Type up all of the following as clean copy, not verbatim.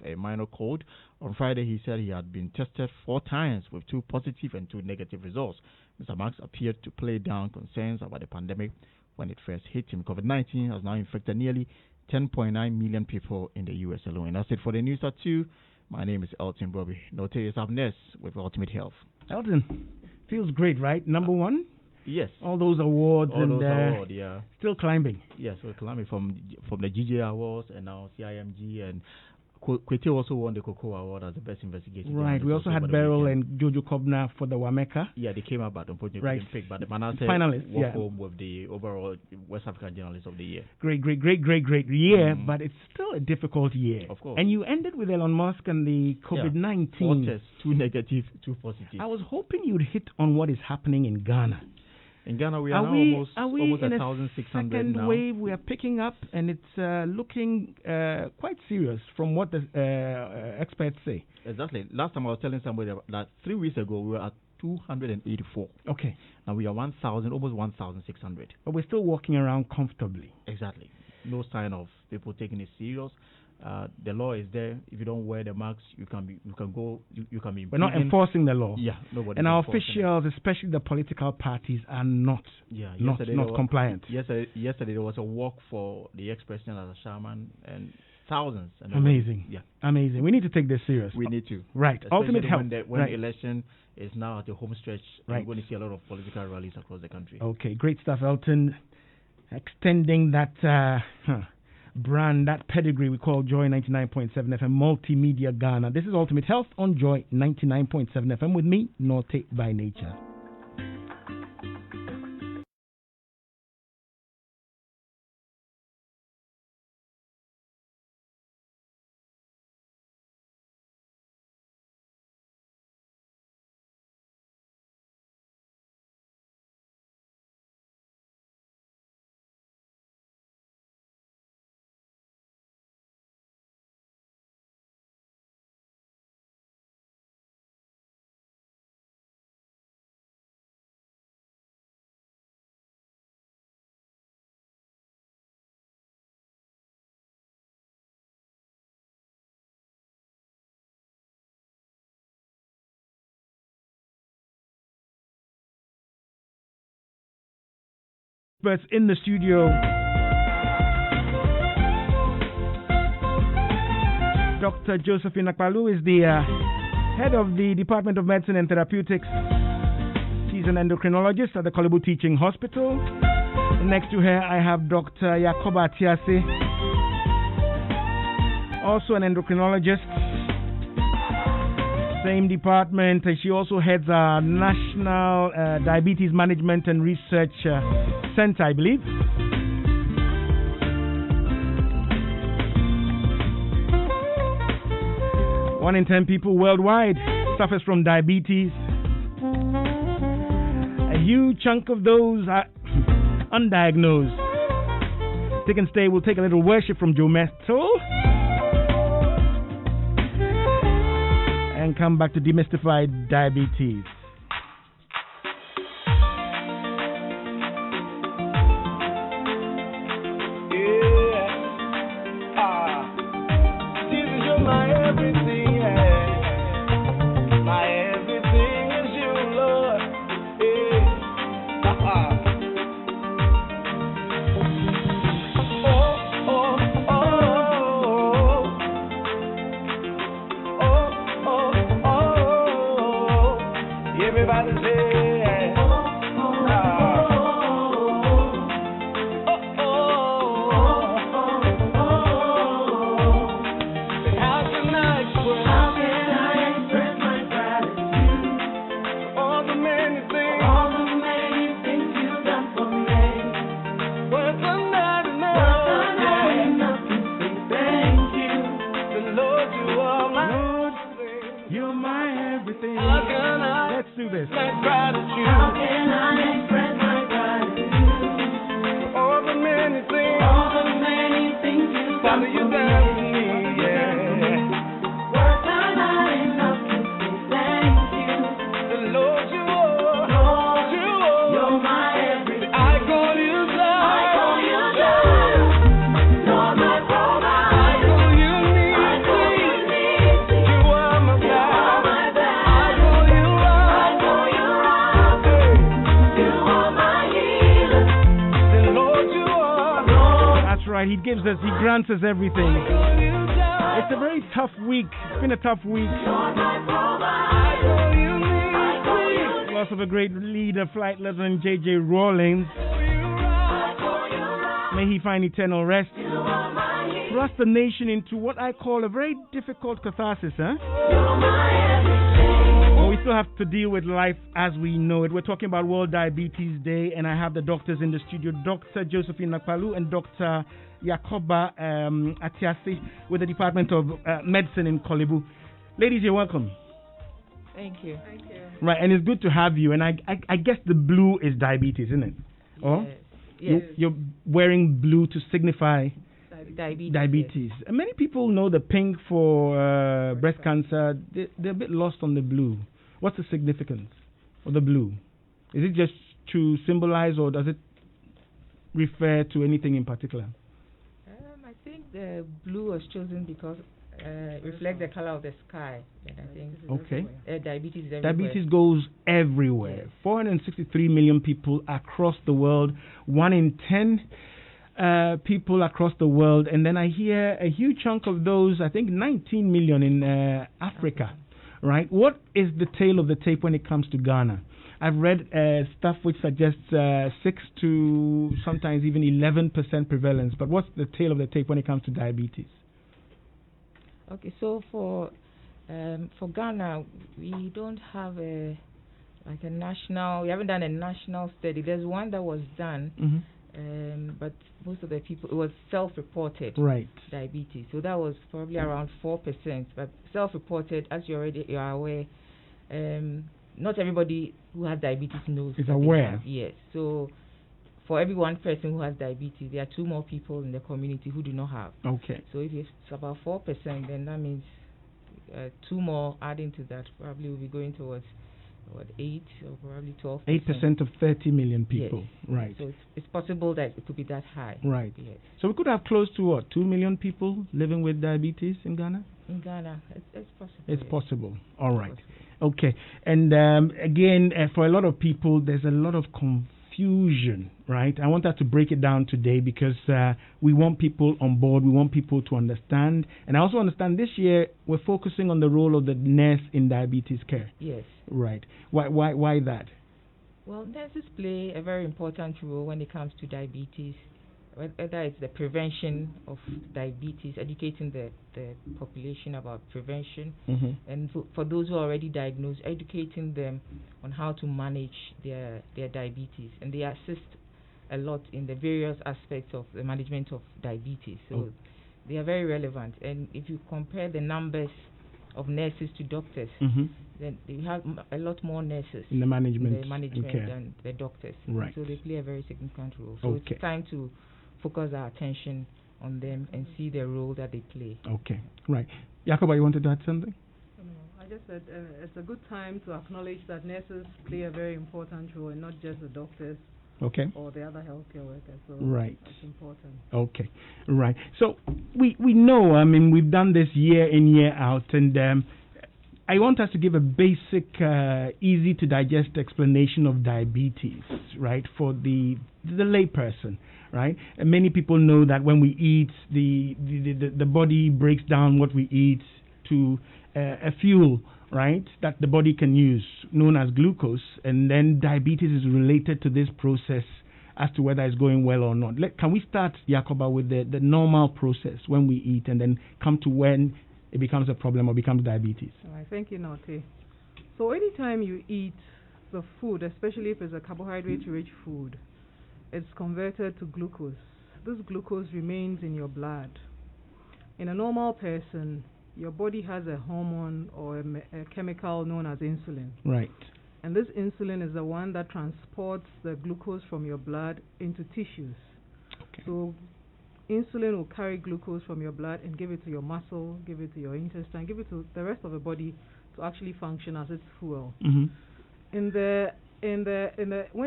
a minor cold. On Friday, he said he had been tested 4 times with 2 positive and 2 negative results. Mr. Marks appeared to play down concerns about the pandemic when it first hit him. COVID-19 has now infected nearly 10.9 million people in the U.S. alone. And that's it for the news at 2. My name is Elton Bobby. Nortey is up next with Ultimate Health. Elton, feels great, right? Number 1? Yes. All those awards yeah. Still climbing. Yes, we're climbing from the GJ Awards and now CIMG, and Kwete also won the Cocoa Award as the best investigative. Right. We also had Beryl and Jojo Kobna for the Wameka. Yeah, they came up, but unfortunately didn't pick. But the Manasseh finalists walked home with the overall West African Journalist of the Year. Great year, but it's still a difficult year. Of course. And you ended with Elon Musk and the COVID-19. 4 tests, 2 negative, 2 positive. I was hoping you'd hit on what is happening in Ghana. In Ghana, we are now almost in 1,600 second now. wave? We are picking up, and it's looking quite serious from what the experts say. Exactly. Last time I was telling somebody that 3 weeks ago we were at 284. Okay. Now we are 1,000, almost 1,600. But we're still walking around comfortably. Exactly. No sign of people taking it serious. The law is there. If you don't wear the masks, you can be. We're not enforcing the law. Yeah, nobody. And our officials, especially the political parties, are not compliant. Yesterday there was a walk for the ex-president as a shaman, and thousands. And amazing. Amazing. We need to take this serious. We need to. Right. Especially Ultimate health. When the election is now at the home stretch, right. We're going to see a lot of political rallies across the country. Okay, great stuff, Elton. Extending that brand, that pedigree we call Joy 99.7 FM Multimedia Ghana. This is Ultimate Health on Joy 99.7 FM with me, Nortey by nature. Experts in the studio. Dr. Josephine Akpalu is the head of the Department of Medicine and Therapeutics. She's an endocrinologist at the Kolebu Teaching Hospital. Next to her, I have Dr. Yakoba Tiase, also an endocrinologist. Same department. She also heads our National Diabetes Management and Research Center, I believe. One in 10 people worldwide suffers from diabetes. A huge chunk of those are undiagnosed. Take and stay. We'll take a little worship from Joe Metal and come back to demystify diabetes. right. He grants us everything. It's a very tough week. It's been a tough week. Loss of a great leader, flight legend J.J. Rawlings. May he find eternal rest. Thrust the nation into what I call a very difficult catharsis, huh? But we still have to deal with life as we know it. We're talking about World Diabetes Day, and I have the doctors in the studio, Dr. Josephine Nakpalu and Dr. Yakoba Atiasi with the Department of Medicine in Korle Bu. Ladies, you're welcome. Thank you. Right, and it's good to have you. And I guess the blue is diabetes, isn't it? Oh? Yes. You're wearing blue to signify diabetes. And many people know the pink for breast cancer. They're a bit lost on the blue. What's the significance of the blue? Is it just to symbolize, or does it refer to anything in particular? I think the blue was chosen because reflect the color of the sky. And I think diabetes is everywhere. Diabetes goes everywhere. Yes. 463 million people across the world. 1 in 10 people across the world. And then I hear a huge chunk of those, I think 19 million in Africa. Right? What is the tail of the tape when it comes to Ghana? I've read stuff which suggests 6 to sometimes even 11% prevalence. But what's the tail of the tape when it comes to diabetes? Okay, so for Ghana, we don't have a national. We haven't done a national study. There's one that was done, but most of the people, it was self-reported. Right. Diabetes. So that was probably around 4%. But self-reported, as you are aware, not everybody who has diabetes knows. Is aware. Yes. So for every one person who has diabetes, there are 2 more people in the community who do not have. Okay. So if it's about 4%, then that means 2 more adding to that probably will be going towards 8 or probably 12%. 8% of 30 million people. Yes. Right. So it's possible that it could be that high. Right. Yes. So we could have close to 2 million people living with diabetes in Ghana? In Ghana, it's possible. It's possible. All right. Possible. Okay. And again, for a lot of people, there's a lot of confusion, right? I want us to break it down today because we want people on board. We want people to understand. And I also understand this year we're focusing on the role of the nurse in diabetes care. Yes. Right. Why that? Well, nurses play a very important role when it comes to diabetes, whether it's the prevention of diabetes, educating the population about prevention, and for those who are already diagnosed, educating them on how to manage their diabetes. And they assist a lot in the various aspects of the management of diabetes. So they are very relevant. And if you compare the numbers of nurses to doctors, then you have a lot more nurses in the management, than the doctors. Right. So they play a very significant role. So it's time to focus our attention on them and see the role that they play. Okay, right. Yakoba, you wanted to add something? No, I just said it's a good time to acknowledge that nurses play a very important role, and not just the doctors or the other healthcare workers. So right. That's important. Okay, right. So we know, I mean, we've done this year in, year out, and I want us to give a basic, easy to digest explanation of diabetes, right, for the lay person, right? And many people know that when we eat, the body breaks down what we eat to a fuel, right, that the body can use, known as glucose, and then diabetes is related to this process as to whether it's going well or not. Can we start, Yakoba, with the normal process when we eat, and then come to when it becomes a problem or becomes diabetes? All right, thank you, Nortey. So anytime you eat the food, especially if it's a carbohydrate-rich food, it's converted to glucose. This glucose remains in your blood. In a normal person, your body has a hormone or a chemical known as insulin. Right. And this insulin is the one that transports the glucose from your blood into tissues. Okay. So insulin will carry glucose from your blood and give it to your muscle, give it to your intestine, give it to the rest of the body to actually function as its fuel. When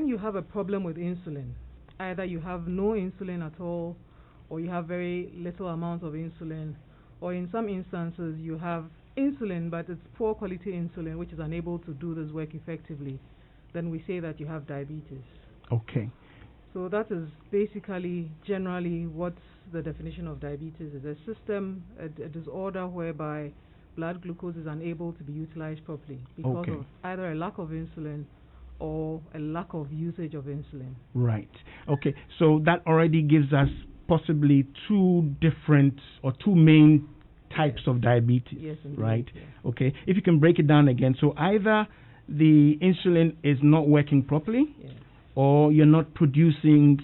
you have a problem with insulin, either you have no insulin at all, or you have very little amount of insulin, or in some instances you have insulin but it's poor quality insulin which is unable to do this work effectively, then we say that you have diabetes. Okay. So that is basically generally what the definition of diabetes is a system, a disorder whereby blood glucose is unable to be utilized properly because of either a lack of insulin or a lack of usage of insulin. Right. Okay. So that already gives us possibly two main types of diabetes. Yes, indeed. Right. Yes. Okay. If you can break it down again. So either the insulin is not working properly, yes, or you're not producing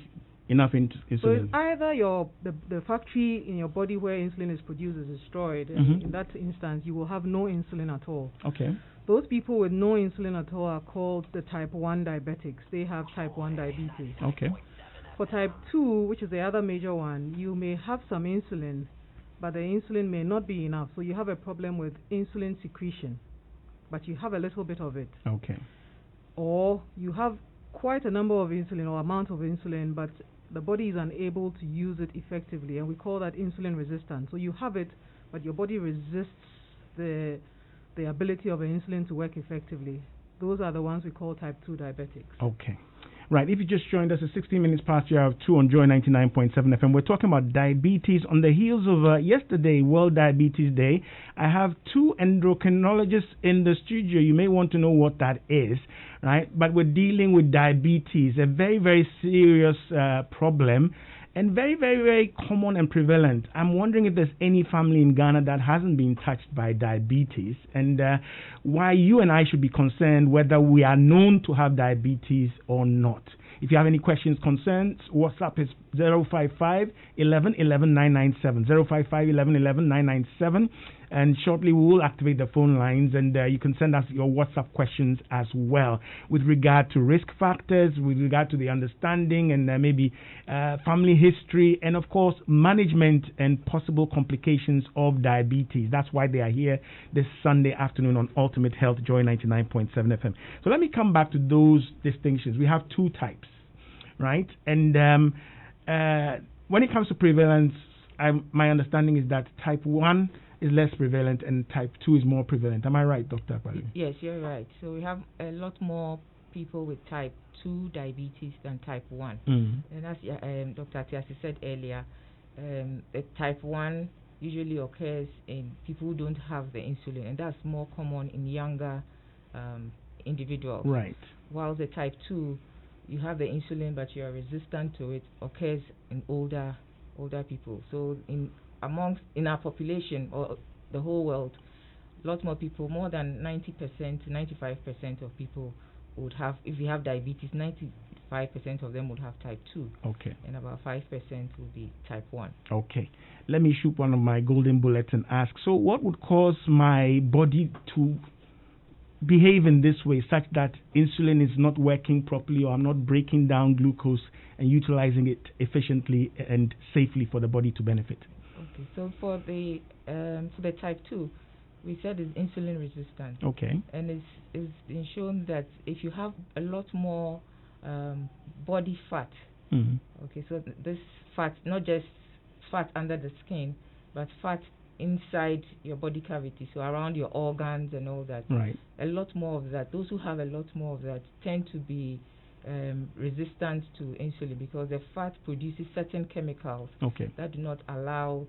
enough insulin. So it's either the factory in your body where insulin is produced is destroyed, and in that instance you will have no insulin at all. Okay. Those people with no insulin at all are called the type 1 diabetics. They have type 1 diabetes. Okay. For type 2, which is the other major one, you may have some insulin, but the insulin may not be enough. So you have a problem with insulin secretion, but you have a little bit of it. Okay. Or you have quite a number of insulin or amount of insulin, but the body is unable to use it effectively, and we call that insulin resistance. So you have it, but your body resists the ability of the insulin to work effectively. Those are the ones we call type 2 diabetics. Okay. Right, if you just joined us, it's 16 minutes past the hour of 2 on Joy 99.7 FM. We're talking about diabetes on the heels of yesterday, World Diabetes Day. I have two endocrinologists in the studio. You may want to know what that is, right? But we're dealing with diabetes, a very, very serious problem, and very, very, very common and prevalent. I'm wondering if there's any family in Ghana that hasn't been touched by diabetes, and why you and I should be concerned whether we are known to have diabetes or not. If you have any questions, concerns, WhatsApp is 055 11 11 997, 055 11 11 997, and shortly we will activate the phone lines, and you can send us your WhatsApp questions as well with regard to risk factors, with regard to the understanding and maybe family history, and of course management and possible complications of diabetes. That's why they are here this Sunday afternoon on Ultimate Health Joy 99.7 FM. So let me come back to those distinctions. We have two types, right? And when it comes to prevalence, my understanding is that type 1 is less prevalent and type 2 is more prevalent. Am I right, Dr. Akpalu? Yes, you're right. So we have a lot more people with type 2 diabetes than type 1. And as Dr. Atiasi said earlier, the type 1 usually occurs in people who don't have the insulin, and that's more common in younger individuals. Right. While the type 2, you have the insulin but you are resistant to it, occurs in older people. So in our population or the whole world, a lot more people, more than 90% to 95% of people would have, if you have diabetes, 95% of them would have type 2. Okay. And about 5% will be type 1. Okay. Let me shoot one of my golden bullets and ask, so what would cause my body to behave in this way such that insulin is not working properly, or I'm not breaking down glucose and utilizing it efficiently and safely for the body to benefit? Okay, so for the type 2, we said is insulin resistant. Okay. And it's been shown that if you have a lot more body fat, okay, so this fat, not just fat under the skin, but fat inside your body cavity, so around your organs and all that. Right. A lot more of that. Those who have a lot more of that tend to be resistant to insulin because the fat produces certain chemicals that do not allow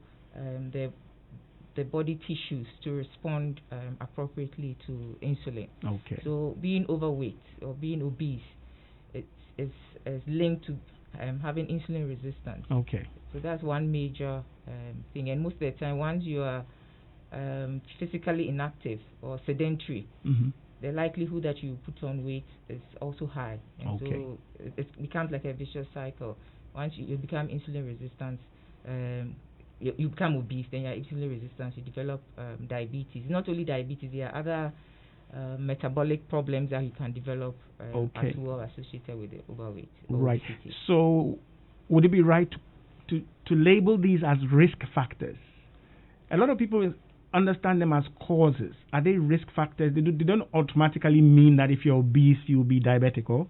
the body tissues to respond appropriately to insulin. Okay. So being overweight or being obese is linked to having insulin resistance. Okay. So that's one major thing. And most of the time, once you are physically inactive or sedentary, the likelihood that you put on weight is also high. And so it becomes like a vicious cycle. Once you become insulin resistant, you become obese, then you are insulin resistant, you develop diabetes. Not only diabetes, there are other metabolic problems that you can develop as well associated with the overweight. Right. So would it be right to label these as risk factors? A lot of people understand them as causes. Are they risk factors? They don't automatically mean that if you're obese, you'll be diabetic, or?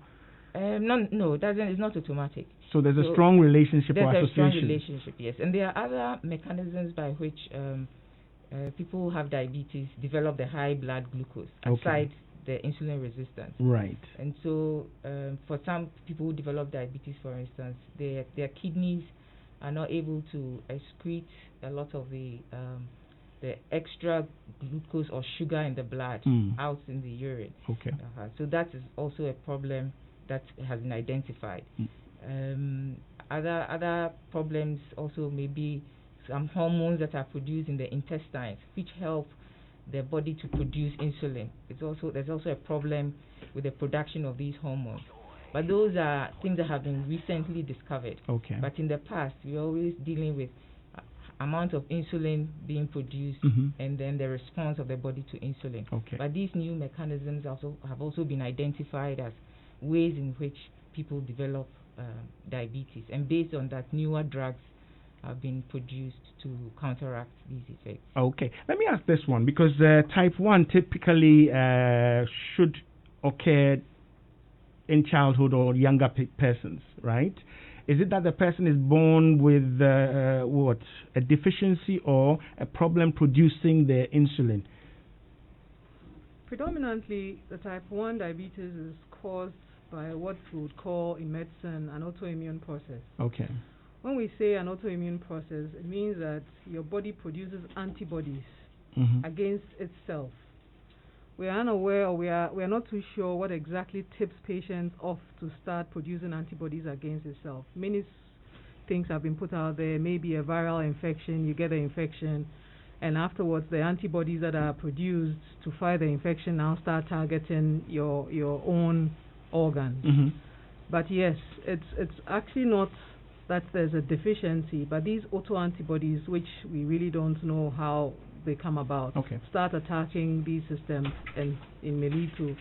No, it doesn't. It's not automatic. So there's a strong relationship or association. There's a strong relationship, yes. And there are other mechanisms by which people who have diabetes develop the high blood glucose aside the insulin resistance. Right. And so for some people who develop diabetes, for instance, their kidneys are not able to excrete a lot of the extra glucose or sugar in the blood out in the urine. Okay. So that is also a problem that has been identified. Other problems also may be some hormones that are produced in the intestines, which help the body to produce insulin. There's also a problem with the production of these hormones. But those are things that have been recently discovered. Okay. But in the past, we're always dealing with amount of insulin being produced and then the response of the body to insulin. Okay. But these new mechanisms have also been identified as ways in which people develop diabetes. And based on that, newer drugs have been produced to counteract these effects. Okay. Let me ask this one, because type 1 typically should occur in childhood or younger persons, right? Is it that the person is born with a deficiency or a problem producing the insulin? Predominantly, the type 1 diabetes is caused by what we would call in medicine an autoimmune process. Okay. When we say an autoimmune process, it means that your body produces antibodies against itself. We are unaware, or we are not too sure what exactly tips patients off to start producing antibodies against itself. Many things have been put out there. Maybe a viral infection, you get the infection, and afterwards the antibodies that are produced to fight the infection now start targeting your own organs. But yes, it's actually not that there's a deficiency, but these autoantibodies, which we really don't know how they come about, start attacking these systems, and it may lead to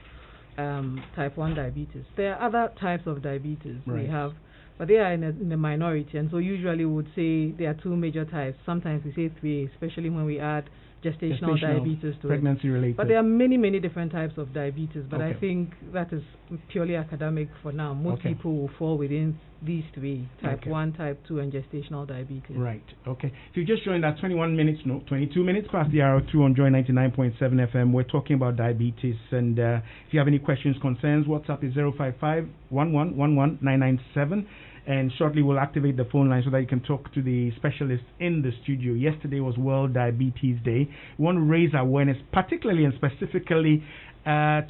type 1 diabetes. There are other types of diabetes we have, but they are in the minority, and so usually we would say there are two major types. Sometimes we say three, especially when we add gestational diabetes to pregnancy related. But there are many different types of diabetes, but I think that is purely academic for now. Most people will fall within these three: type 1, type 2, and gestational diabetes. Right. Okay. If you just joined us, 22 minutes past the hour 2 on Joy 99.7 FM. We're talking about diabetes, and if you have any questions, concerns, WhatsApp is 055 1111 997. And shortly we'll activate the phone line so that you can talk to the specialists in the studio. Yesterday was World Diabetes Day. We want to raise awareness, particularly and specifically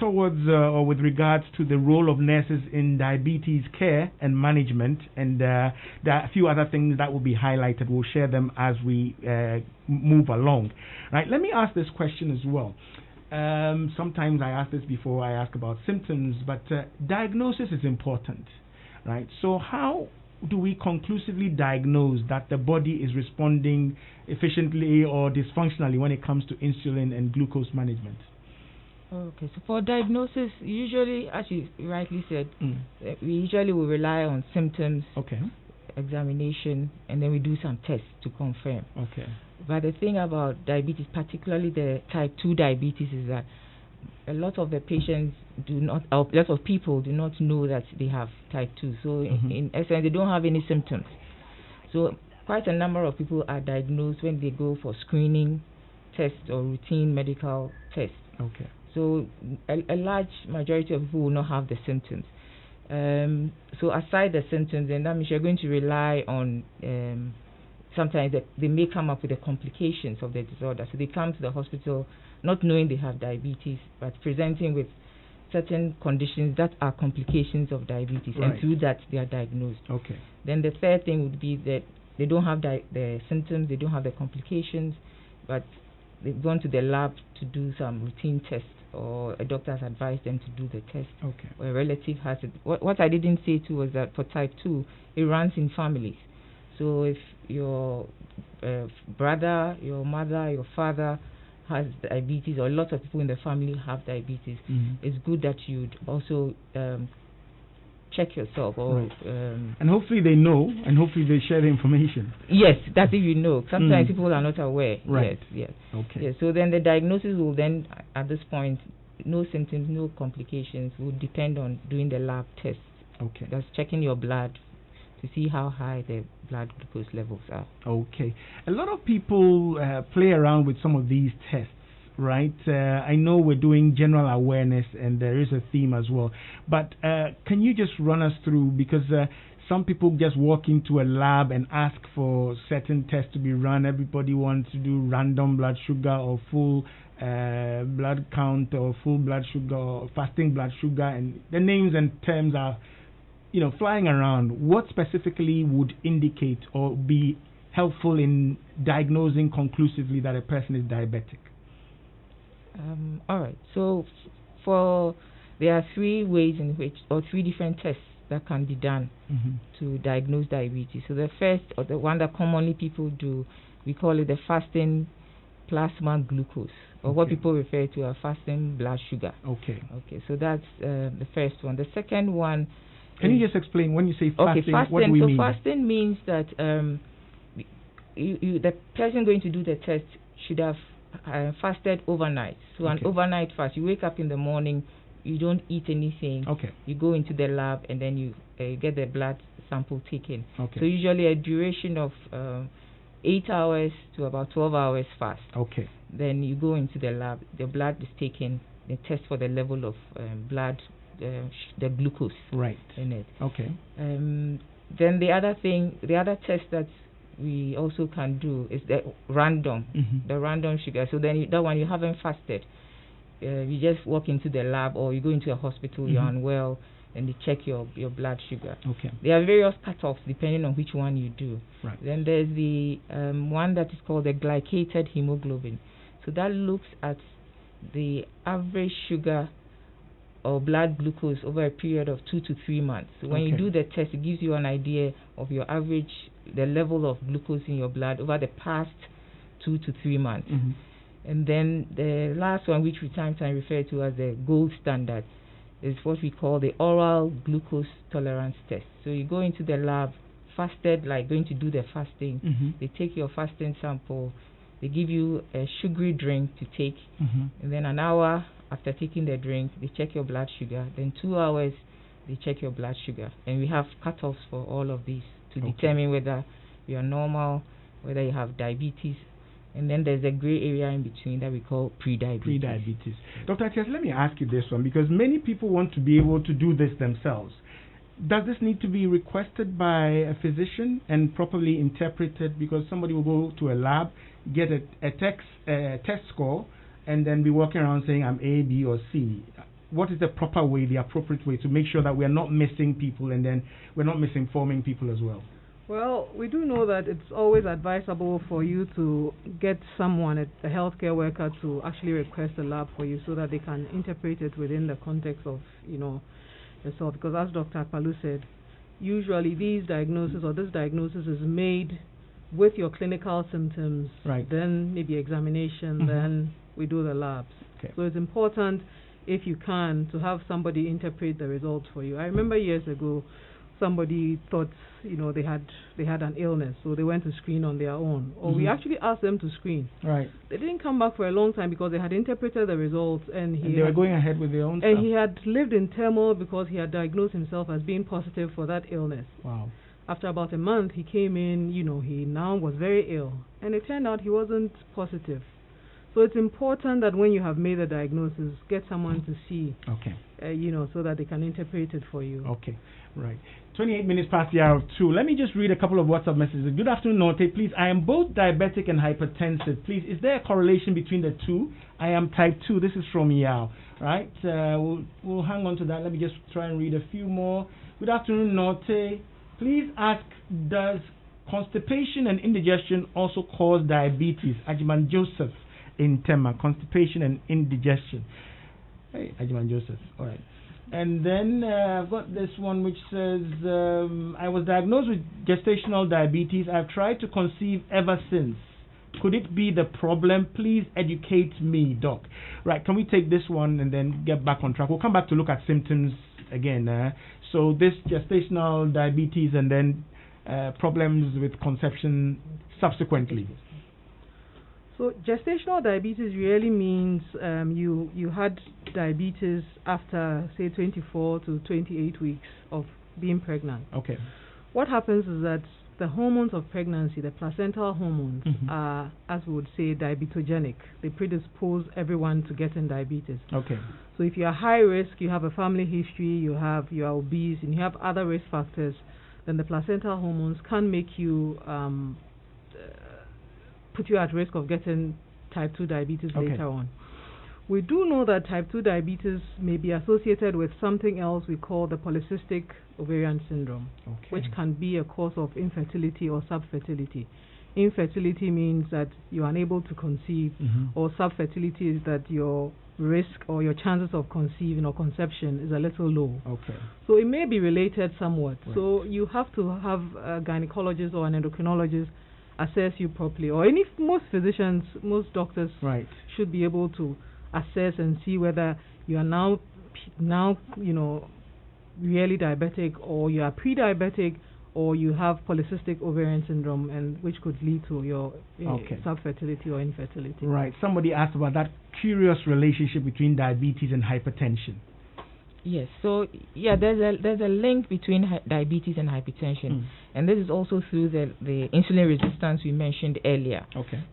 towards or with regards to the role of nurses in diabetes care and management. And there are a few other things that will be highlighted. We'll share them as we move along. Right. Let me ask this question as well. Sometimes I ask this before I ask about symptoms, but diagnosis is important. Right. So how do we conclusively diagnose that the body is responding efficiently or dysfunctionally when it comes to insulin and glucose management? Okay, so for diagnosis, usually, as you rightly said, we usually will rely on symptoms, examination, and then we do some tests to confirm. Okay. But the thing about diabetes, particularly the type 2 diabetes, is that a lot of the patients a lot of people do not know that they have type 2. So in essence, they don't have any symptoms. So quite a number of people are diagnosed when they go for screening tests or routine medical tests. Okay. So a large majority of people will not have the symptoms. So aside the symptoms, then that means you're going to rely on sometimes they may come up with the complications of the disorder. So they come to the hospital not knowing they have diabetes, but presenting with certain conditions that are complications of diabetes, and through that they are diagnosed. Okay. Then the third thing would be that they don't have the symptoms, they don't have the complications, but they've gone to the lab to do some routine tests, or a doctor has advised them to do the test. Okay. Or a relative has it. What I didn't say too was that for type 2, it runs in families. So if your brother, your mother, your father has diabetes, or a lot of people in the family have diabetes, it's good that you'd also check yourself. Or and hopefully they know, and hopefully they share the information. Yes, that's if you know. Sometimes people are not aware. Right. Yes. Okay. Yes, so then the diagnosis will then, at this point, no symptoms, no complications, will depend on doing the lab tests. Okay. That's checking your blood to see how high the blood glucose levels are. Okay. A lot of people play around with some of these tests, right? I know we're doing general awareness and there is a theme as well. But can you just run us through, because some people just walk into a lab and ask for certain tests to be run. Everybody wants to do random blood sugar or full blood count or full blood sugar or fasting blood sugar, and the names and terms are, flying around. What specifically would indicate or be helpful in diagnosing conclusively that a person is diabetic? All right. So there are three ways in which, or three different tests that can be done to diagnose diabetes. So the first, or the one that commonly people do, we call it the fasting plasma glucose, or what people refer to as fasting blood sugar. Okay, so that's the first one. The second one... Can you just explain, when you say fasting, what do we mean? Fasting means that the person going to do the test should have fasted overnight. So an overnight fast, you wake up in the morning, you don't eat anything. You go into the lab and then you get the blood sample taken. So usually a duration of 8 hours to about 12 hours fast. Then you go into the lab, the blood is taken, they test for the level of blood, the glucose in it. Then the other test that we also can do is the random sugar. So then that one you haven't fasted. You just walk into the lab or you go into a hospital, you're unwell, and they check your blood sugar. There are various cutoffs depending on which one you do. Then there's the one that is called the glycated hemoglobin. So that looks at the average sugar or blood glucose over a period of 2 to 3 months. So when you do the test, it gives you an idea of your average, the level of glucose in your blood over the past 2 to 3 months. And then the last one, which we sometimes refer to as the gold standard, is what we call the oral glucose tolerance test. So you go into the lab, fasted, like going to do the fasting. They take your fasting sample, they give you a sugary drink to take, and then an hour after taking the drink, they check your blood sugar. Then 2 hours, they check your blood sugar. And we have cutoffs for all of these to determine whether you are normal, whether you have diabetes. And then there's a gray area in between that we call pre-diabetes. Dr. Atias, let me ask you this one, because many people want to be able to do this themselves. Does this need to be requested by a physician and properly interpreted? Because somebody will go to a lab, get a test score, and then be walking around saying, I'm A, B, or C. What is the proper way, the appropriate way to make sure that we are not missing people and then we're not misinforming people as well? Well, we do know that it's always advisable for you to get someone, a healthcare worker, to actually request a lab for you so that they can interpret it within the context of, yourself. Because as Dr. Akpalu said, usually these diagnoses or this diagnosis is made with your clinical symptoms, then maybe examination, then we do the labs. So it's important, if you can, to have somebody interpret the results for you. I remember years ago, somebody thought, they had an illness, so they went to screen on their own. Or we actually asked them to screen. They didn't come back for a long time because they had interpreted the results, and they were going ahead with their own stuff. And he had lived in turmoil because he had diagnosed himself as being positive for that illness. After about a month, he came in, he now was very ill, and it turned out he wasn't positive. So it's important that when you have made the diagnosis, get someone to see, so that they can interpret it for you. 28 minutes past the hour of 2. Let me just read a couple of WhatsApp messages. Good afternoon, Nortey. Please, I am both diabetic and hypertensive. Please, is there a correlation between the two? I am type 2. This is from Yao. Right? We'll hang on to that. Let me just try and read a few more. Good afternoon, Nortey. Please ask, does constipation and indigestion also cause diabetes? Ajiman Joseph in Tema. Constipation and indigestion. Hey, Ajiman Joseph. All right. And then I've got this one which says, I was diagnosed with gestational diabetes. I've tried to conceive ever since. Could it be the problem? Please educate me, doc. Right, can we take this one and then get back on track? We'll come back to look at symptoms again. So this gestational diabetes and then problems with conception subsequently. So gestational diabetes really means you had diabetes after, say, 24 to 28 weeks of being pregnant. What happens is that the hormones of pregnancy, the placental hormones, are, as we would say, diabetogenic. They predispose everyone to getting diabetes. So if you are high risk, you have a family history, you are obese, and you have other risk factors, then the placental hormones can make you put you at risk of getting type 2 diabetes later on. We do know that type 2 diabetes may be associated with something else we call the polycystic ovarian syndrome, which can be a cause of infertility or subfertility. Infertility means that you are unable to conceive, or subfertility is that your risk or your chances of conceiving or conception is a little low. So it may be related somewhat. So you have to have a gynecologist or an endocrinologist assess you properly, or most physicians, most doctors should be able to assess and see whether you are now really diabetic, or you are pre-diabetic, or you have polycystic ovarian syndrome, and which could lead to your subfertility or infertility. Right. Somebody asked about that curious relationship between diabetes and hypertension. Yes. So there's a link between diabetes and hypertension, and this is also through the insulin resistance we mentioned earlier.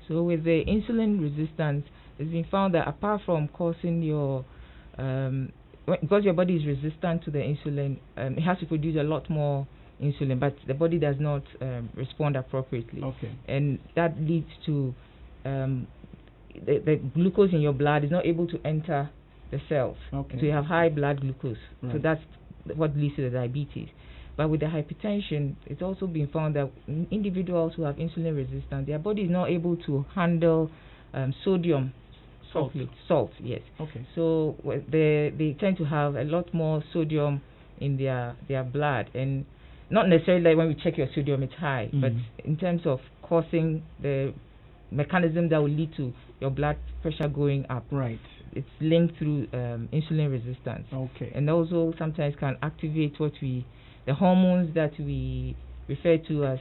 So with the insulin resistance, it's been found that apart from causing your because your body is resistant to the insulin, it has to produce a lot more insulin, but the body does not respond appropriately, and that leads to the glucose in your blood is not able to enter the cells, so you have high blood glucose. So that's what leads to the diabetes. But with the hypertension, it's also been found that individuals who have insulin resistance, their body is not able to handle sodium. Salt, yes. So they tend to have a lot more sodium in their blood, and not necessarily like when we check your sodium it's high, but in terms of causing the mechanism that will lead to your blood pressure going up. It's linked through insulin resistance. And also sometimes can activate the hormones that we refer to as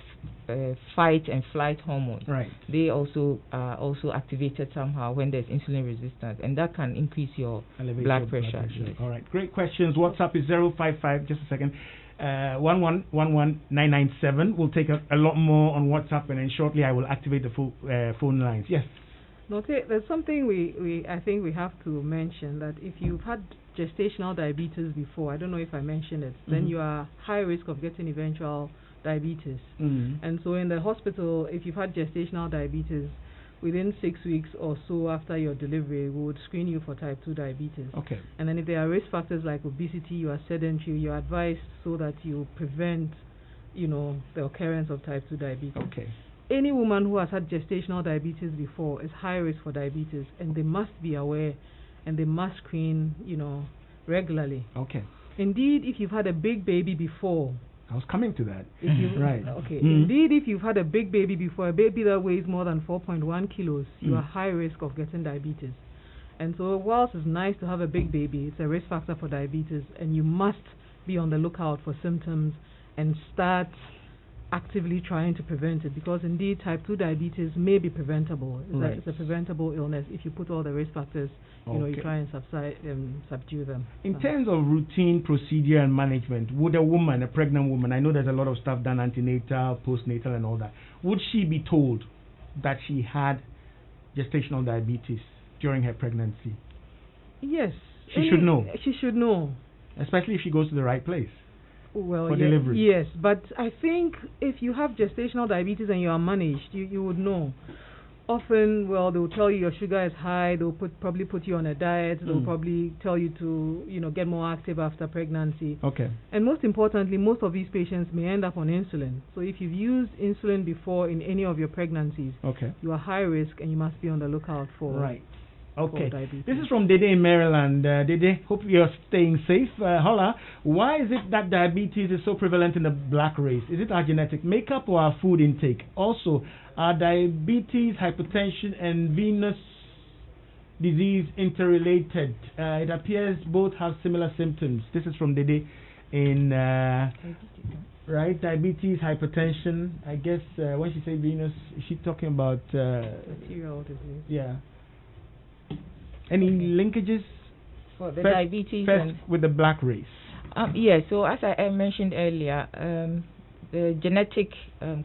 fight and flight hormones. They also are also activated somehow when there's insulin resistance, and that can increase your blood pressure. All right, great questions. WhatsApp is 055, just a second, 11997. We'll take a lot more on WhatsApp, and then shortly I will activate the phone lines. Yes. Okay, there's something I think we have to mention, that if you've had gestational diabetes before, I don't know if I mentioned it, then you are high risk of getting eventual diabetes. And so in the hospital, if you've had gestational diabetes, within 6 weeks or so after your delivery, we would screen you for type 2 diabetes. And then if there are risk factors like obesity, you are sedentary, you're advised so that you prevent, the occurrence of type 2 diabetes. Any woman who has had gestational diabetes before is high risk for diabetes, and they must be aware, and they must screen, regularly. Indeed, if you've had a big baby before, I was coming to that. Indeed, if you've had a big baby before, a baby that weighs more than 4.1 kilos, you are high risk of getting diabetes. And so whilst it's nice to have a big baby, it's a risk factor for diabetes, and you must be on the lookout for symptoms and start actively trying to prevent it, because indeed type 2 diabetes may be preventable. It's a preventable illness if you put all the risk factors, you try and subdue them. In terms of routine procedure and management, would a pregnant woman, I know there's a lot of stuff done antenatal, postnatal and all that, would she be told that she had gestational diabetes during her pregnancy? Yes. She should know. She should know. Especially if she goes to the right place. For delivery. Yes, but I think if you have gestational diabetes and you are managed, you would know. Often, they will tell you your sugar is high. They'll probably put you on a diet. They'll probably tell you to, get more active after pregnancy. And most importantly, most of these patients may end up on insulin. So if you've used insulin before in any of your pregnancies, you are high risk, and you must be on the lookout for. This is from Dede in Maryland. Dede, hope you're staying safe. Hola, why is it that diabetes is so prevalent in the black race? Is it our genetic makeup or our food intake? Also, are diabetes, hypertension, and venous disease interrelated? It appears both have similar symptoms. This is from Dede in diabetes, hypertension. I guess when she says venous, is she talking about arterial disease? Yeah. Any linkages for the diabetes first with the black race? So as I mentioned earlier, the genetic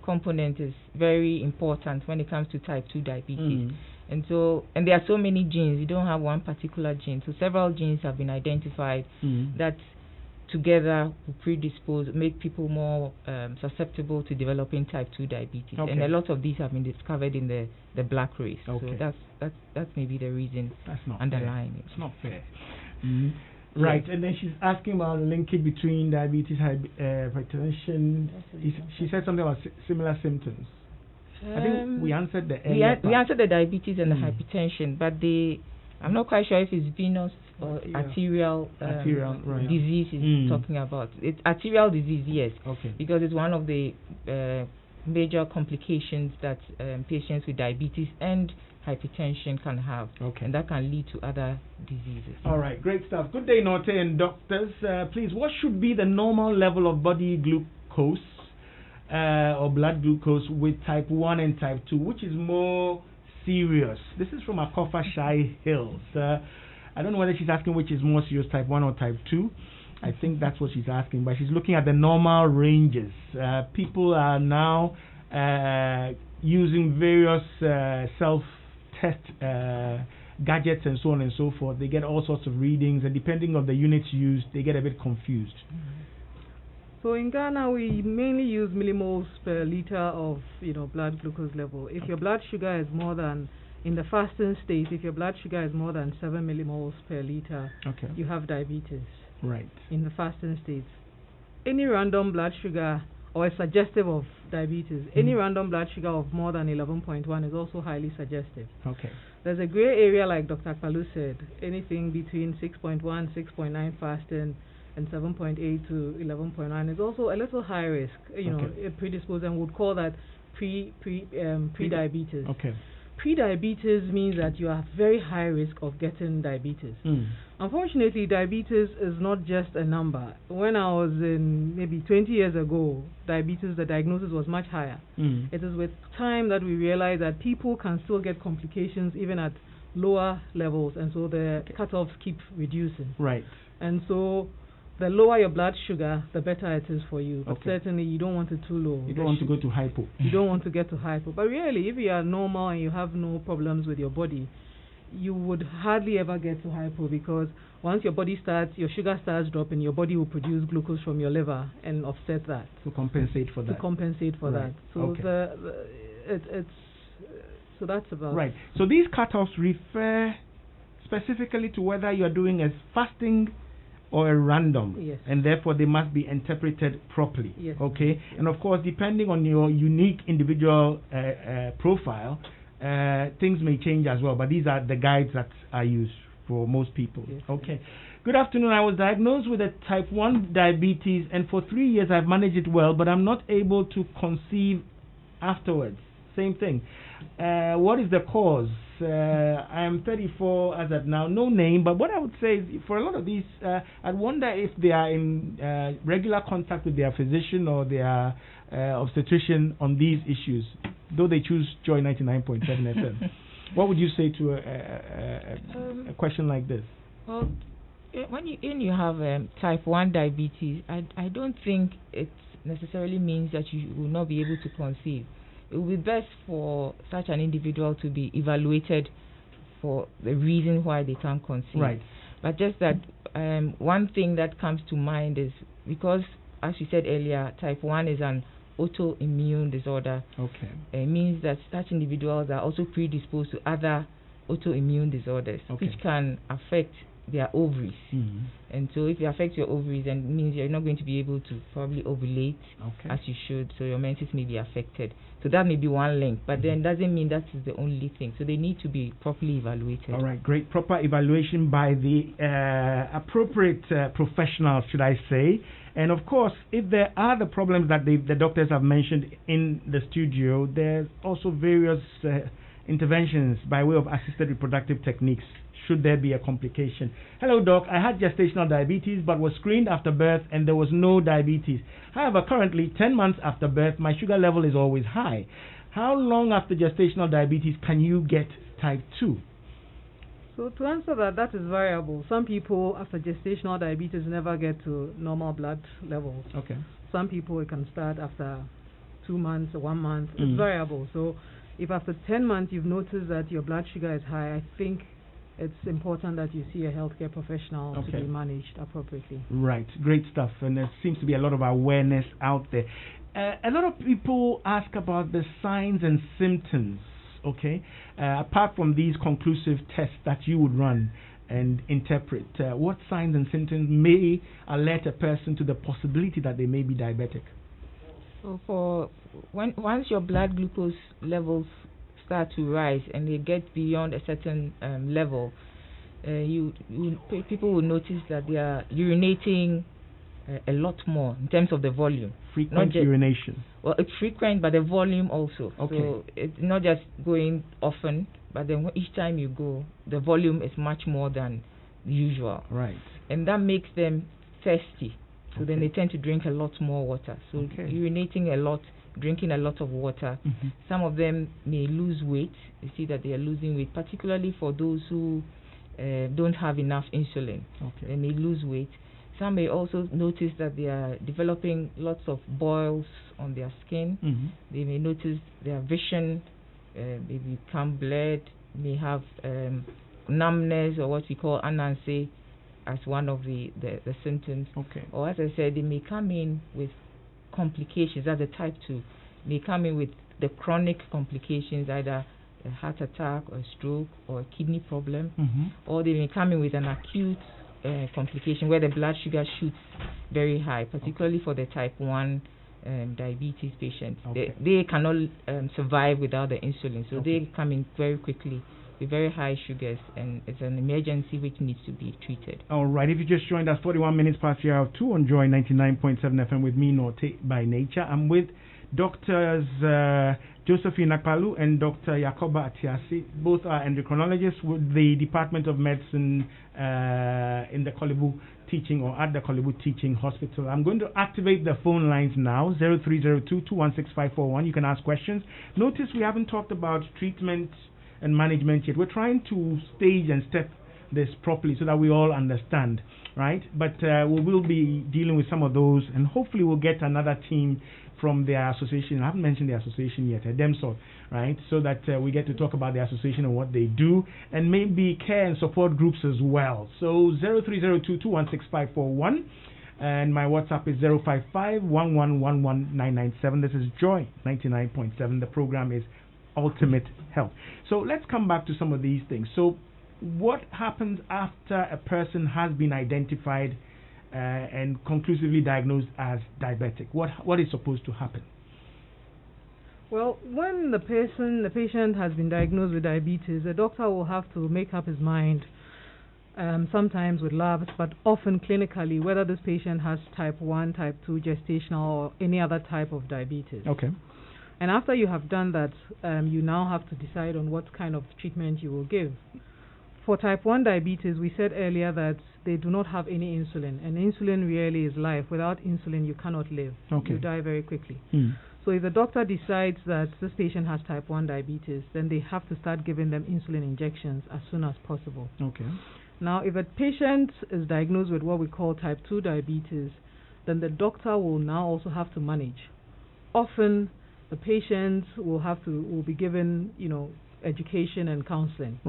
component is very important when it comes to type 2 diabetes. And there are so many genes. You don't have one particular gene. So several genes have been identified that together will make people more susceptible to developing type 2 diabetes. And a lot of these have been discovered in the black race. Okay. So that's maybe the reason underlying it. It's not fair. Mm-hmm. Right, and then she's asking about the linkage between diabetes, hypertension. She said something about similar symptoms. I think we answered the we answered the diabetes and the hypertension, but I'm not quite sure if it's venous or arterial disease is talking about. It's arterial disease, yes, because it's one of the major complications that patients with diabetes and hypertension can have, and that can lead to other diseases. All right, great stuff. Good day, Nortey and doctors. Please, what should be the normal level of body glucose or blood glucose with type 1 and type 2? Which is more serious? This is from Akofa Shai Hills. I don't know whether she's asking which is more serious, type 1 or type 2. I think that's what she's asking, but she's looking at the normal ranges. People are now using various self-test gadgets and so on and so forth. They get all sorts of readings, and depending on the units used, they get a bit confused. So in Ghana, we mainly use millimoles per liter of blood glucose level. If your blood sugar is more than, in the fasting state, if your blood sugar is more than 7 millimoles per liter, you have diabetes. Right. In the fasting state, any random blood sugar or is suggestive of diabetes. Any random blood sugar of more than 11.1 is also highly suggestive. Okay. There's a gray area, like Dr. Akpalu said. Anything between 6.1, 6.9 fasting and 7.8 to 11.9 is also a little high risk. Predisposed, and would call that pre-diabetes. Okay. Pre-diabetes means that you are very high risk of getting diabetes. Unfortunately, diabetes is not just a number. When I was in maybe 20 years ago, the diagnosis was much higher. It is with time that we realize that people can still get complications even at lower levels, and so the cutoffs keep reducing. Right. And so the lower your blood sugar, the better it is for you. But certainly you don't want it too low. You don't want to go to hypo. You don't want to get to hypo. But really, if you are normal and you have no problems with your body, you would hardly ever get to hypo, because once your sugar starts dropping, your body will produce glucose from your liver and offset that. To compensate for that. So so that's about. Right. So these cutoffs refer specifically to whether you are doing a fasting or a random, and therefore they must be interpreted properly. Okay. And of course, depending on your unique individual profile, things may change as well, but these are the guides that are used for most people. Okay. Good afternoon. I was diagnosed with a type 1 diabetes, and for 3 years I've managed it well, but I'm not able to conceive afterwards. Same thing. What is the cause? I am 34 as of now, no name, but what I would say is, for a lot of these, I wonder if they are in regular contact with their physician or their obstetrician on these issues, though they choose Joy 99.7 FM. What would you say to a question like this? Well, when you have type 1 diabetes, I don't think it necessarily means that you will not be able to conceive. It would be best for such an individual to be evaluated for the reason why they can't conceive. Right. But just that one thing that comes to mind is, because, as you said earlier, type 1 is an autoimmune disorder. Okay. It means that such individuals are also predisposed to other autoimmune disorders, which can affect their ovaries. And so if it affects your ovaries, then it means you're not going to be able to probably ovulate as you should, so your menses may be affected. So that may be one link, but then doesn't mean that is the only thing. So they need to be properly evaluated. All right, great. Proper evaluation by the appropriate professionals, should I say. And of course, if there are the problems that the doctors have mentioned in the studio, there's also various interventions by way of assisted reproductive techniques, should there be a complication. Hello, Doc. I had gestational diabetes but was screened after birth and there was no diabetes. However, currently, 10 months after birth, my sugar level is always high. How long after gestational diabetes can you get type 2? So to answer that is variable. Some people after gestational diabetes never get to normal blood levels. Okay. Some people, it can start after 2 months or 1 month. It's variable. So if after 10 months you've noticed that your blood sugar is high, I think it's important that you see a healthcare professional to be managed appropriately. Right, great stuff, and there seems to be a lot of awareness out there. A lot of people ask about the signs and symptoms, apart from these conclusive tests that you would run and interpret, what signs and symptoms may alert a person to the possibility that they may be diabetic? So once your blood glucose levels start to rise and they get beyond a certain level, people will notice that they are urinating a lot more in terms of the volume. Frequent urination. Well, it's frequent, but the volume also. So it's not just going often, but then each time you go, the volume is much more than usual. Right. And that makes them thirsty. So then they tend to drink a lot more water. So urinating a lot, drinking a lot of water. Some of them may lose weight. You see that they are losing weight, particularly for those who don't have enough insulin. They may lose weight. Some may also notice that they are developing lots of boils on their skin. They may notice their vision may become blurred, may have numbness, or what we call anansi, as one of the symptoms. Or as I said, they may come in with complications, as a type 2, may come in with the chronic complications, either a heart attack or a stroke or a kidney problem, or they may come in with an acute complication where the blood sugar shoots very high, particularly for the type 1 diabetes patients. They cannot survive without the insulin, so they come in very quickly with very high sugars, and it's an emergency which needs to be treated. All right, if you just joined us, 41 minutes past the hour of 2 on Joy 99.7 FM with me, Nortey by Nature. I'm with Doctors Josephine Akpalu and Dr. Yakoba Atiasi. Both are endocrinologists with the Department of Medicine in the Kolebu Teaching, or at the Kolebu Teaching Hospital. I'm going to activate the phone lines now, 0302-216-541. You can ask questions. Notice we haven't talked about treatment and management yet. We're trying to stage and step this properly so that we all understand, right? But we will be dealing with some of those, and hopefully we'll get another team from their association. I haven't mentioned the association yet, DEMSOL, right? So that we get to talk about the association and what they do, and maybe care and support groups as well. So 0302-216-541, and my WhatsApp is 055-1111-997. This is Joy 99.7. The program is Ultimate Health. So let's come back to some of these things. So what happens after a person has been identified and conclusively diagnosed as diabetic? What is supposed to happen? Well, when the patient has been diagnosed with diabetes, the doctor will have to make up his mind, sometimes with labs, but often clinically, whether this patient has type 1, type 2, gestational, or any other type of diabetes. And after you have done that, you now have to decide on what kind of treatment you will give. For type 1 diabetes, we said earlier that they do not have any insulin, and insulin really is life. Without insulin, you cannot live. You die very quickly. So if the doctor decides that this patient has type 1 diabetes, then they have to start giving them insulin injections as soon as possible. Now, if a patient is diagnosed with what we call type 2 diabetes, then the doctor will now also have to manage. Often, the patient will be given, education and counseling.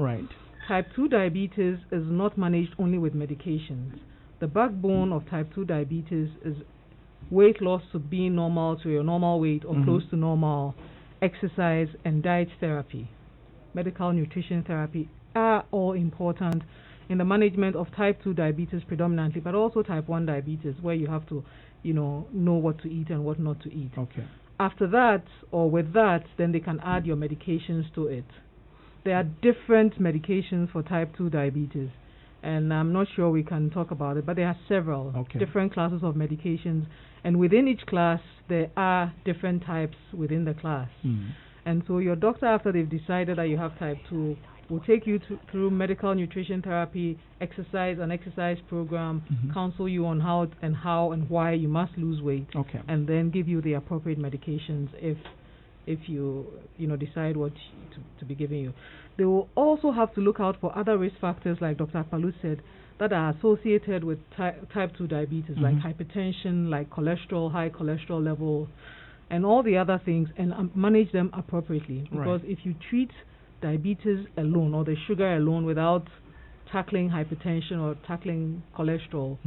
Type 2 diabetes is not managed only with medications. The backbone of type 2 diabetes is weight loss to being normal, to your normal weight or close to normal, exercise, and diet therapy. Medical nutrition therapy are all important in the management of type 2 diabetes predominantly, but also type 1 diabetes, where you have to, know what to eat and what not to eat. After that, or with that, then they can add your medications to it. There are different medications for type 2 diabetes, and I'm not sure we can talk about it, but there are several different classes of medications, and within each class, there are different types within the class. And so your doctor, after they've decided that you have type 2, will take you through medical nutrition therapy, an exercise program, counsel you on how and why you must lose weight, and then give you the appropriate medications if you decide what to be giving you. They will also have to look out for other risk factors, like Dr. Akpalu said, that are associated with type 2 diabetes, like hypertension, like cholesterol, high cholesterol level, and all the other things, and manage them appropriately. Because if you treat diabetes alone, or the sugar alone, without tackling hypertension or tackling cholesterol,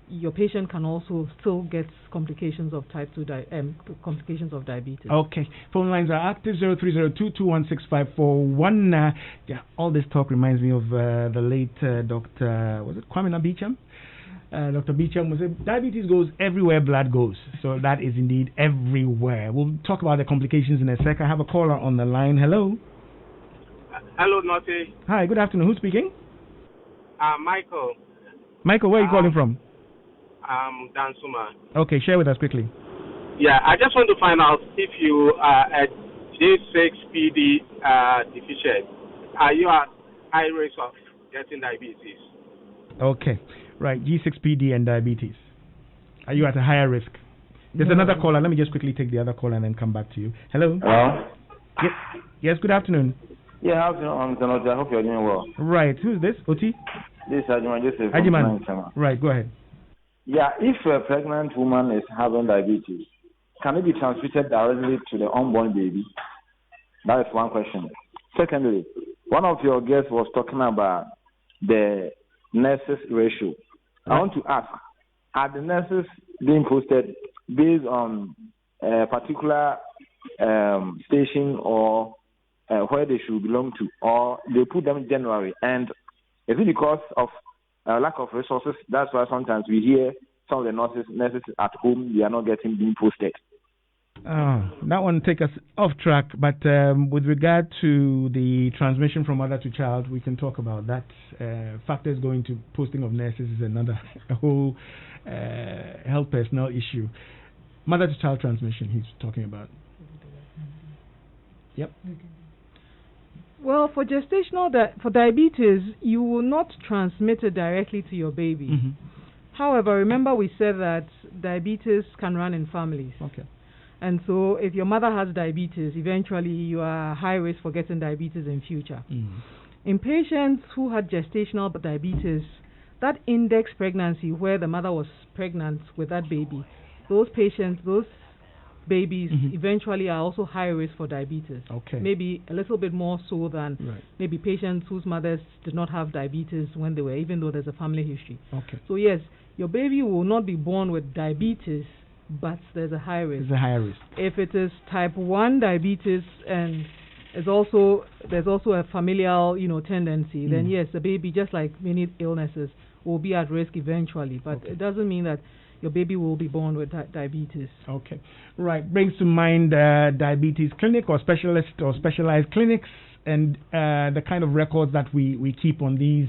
your patient can also still get complications of type 2 complications of diabetes. Okay. Phone lines are active 0302216541. All this talk reminds me of the late Dr. Was it Kwame Beecham? Dr. Beecham was saying diabetes goes everywhere blood goes. So that is indeed everywhere. We'll talk about the complications in a sec. I have a caller on the line. Hello. Hello, Nortey. Hi, good afternoon. Who's speaking? Michael. Michael, where are you calling from? Dansuma. Okay, share with us quickly. Yeah, I just want to find out if you are a J6PD deficient. Are you at high risk of getting diabetes? Okay, right. G6PD and diabetes. Are you at a higher risk? There's another caller. Let me just quickly take the other caller and then come back to you. Hello? Hello? Yes, good afternoon. Yeah, I hope you're doing well. Right. Who's this? Oti? This is Ajiman. Right, go ahead. Yeah, if a pregnant woman is having diabetes, can it be transmitted directly to the unborn baby? That is one question. Secondly, one of your guests was talking about the nurses ratio. I want to ask, are the nurses being posted based on a particular station or where they should belong to, or they put them generally? And is it because of lack of resources? That's why sometimes we hear some of the nurses at home, they are not being posted. That one take us off track, but with regard to the transmission from mother to child, we can talk about that. Factors going to posting of nurses is another whole health personnel issue. Mother to child transmission he's talking about. Yep. Well, for for diabetes, you will not transmit it directly to your baby. However, remember we said that diabetes can run in families. Okay. And so if your mother has diabetes, eventually you are high risk for getting diabetes in future. In patients who had gestational diabetes, that index pregnancy where the mother was pregnant with that baby, those babies eventually are also high risk for diabetes. Okay. Maybe a little bit more so than maybe patients whose mothers did not have diabetes when they were, even though there's a family history. Okay. So yes, your baby will not be born with diabetes, but there's a high risk. There's a higher risk. If it is type 1 diabetes and there's also a familial, tendency, then yes, the baby, just like many illnesses, will be at risk eventually. But it doesn't mean that your baby will be born with diabetes. Okay. Right. Brings to mind diabetes clinic or specialist or specialized clinics and the kind of records that we keep on these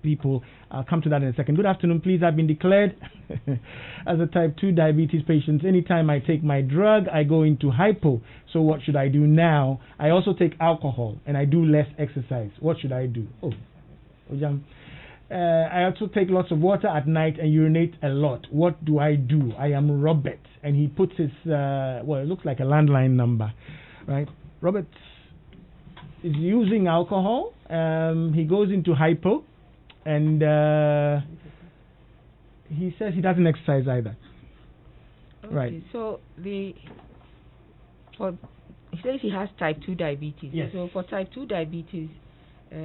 people. I'll come to that in a second. Good afternoon, please. I've been declared as a type 2 diabetes patient. Anytime I take my drug, I go into hypo. So what should I do now? I also take alcohol and I do less exercise. What should I do? I also take lots of water at night and urinate a lot. What do I do? I am Robert. And he puts his, it looks like a landline number, right? Robert is using alcohol. He goes into hypo. And he says he doesn't exercise either. Okay, right. So he says he has type 2 diabetes. Yes. So for type 2 diabetes,